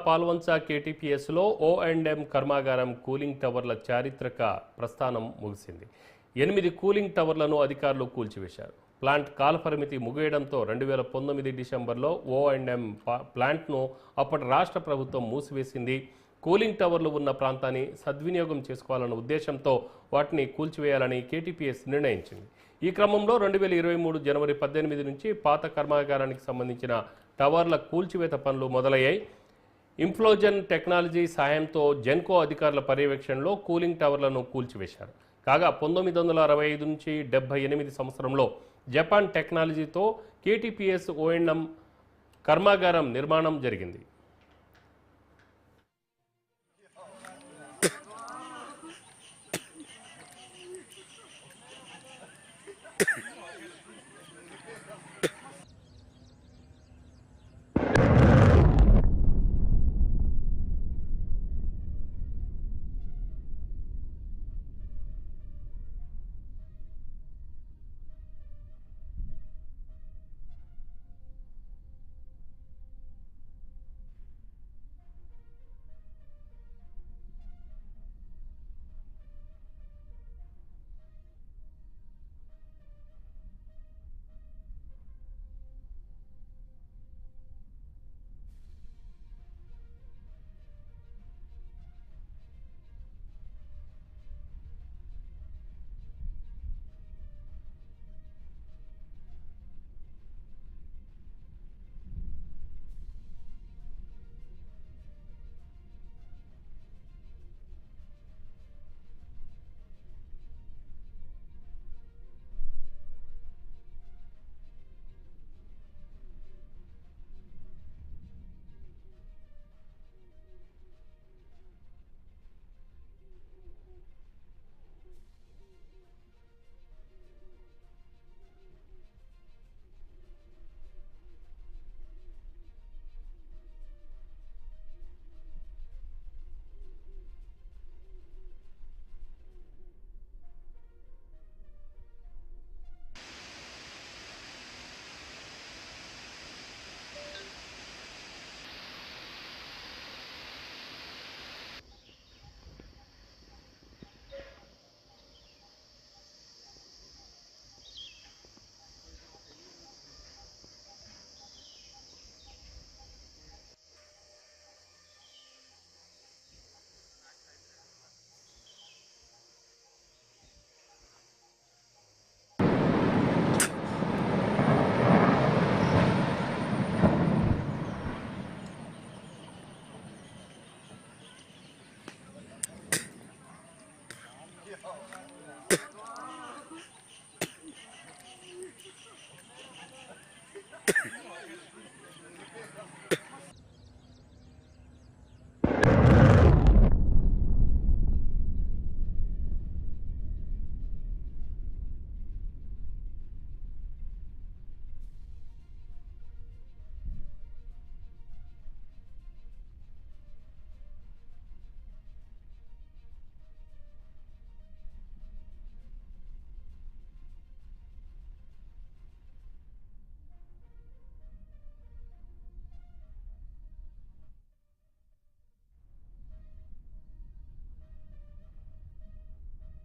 పాల్వంచ కేటీపీఎస్లో ఓ&ఎం కర్మాగారం కూలింగ్ టవర్ల చారిత్రక ప్రస్థానం ముగిసింది. 8 కూలింగ్ టవర్లను అధికారులు కూల్చివేశారు. ప్లాంట్ కాలపరిమితి ముగియడంతో 2019 డిసెంబర్లో ఓ&ఎం ప్లాంట్ను అప్పటి రాష్ట్ర ప్రభుత్వం మూసివేసింది. కూలింగ్ టవర్లు ఉన్న ప్రాంతాన్ని సద్వినియోగం చేసుకోవాలన్న ఉద్దేశంతో వాటిని కూల్చివేయాలని కేటీపీఎస్ నిర్ణయించింది. ఈ క్రమంలో 2023 జనవరి 18 నుంచి పాత కర్మాగారానికి సంబంధించిన టవర్ల కూల్చివేత పనులు మొదలయ్యాయి. ఇంఫ్లోజన్ టెక్నాలజీ సాయంతో జెన్కో అధికారుల పర్యవేక్షణలో కూలింగ్ టవర్లను కూల్చివేశారు. కాగా 1965 నుంచి 78 సంవత్సరంలో జపాన్ టెక్నాలజీతో కేటీపీఎస్ ఓ&ఎం కర్మాగారం నిర్మాణం జరిగింది.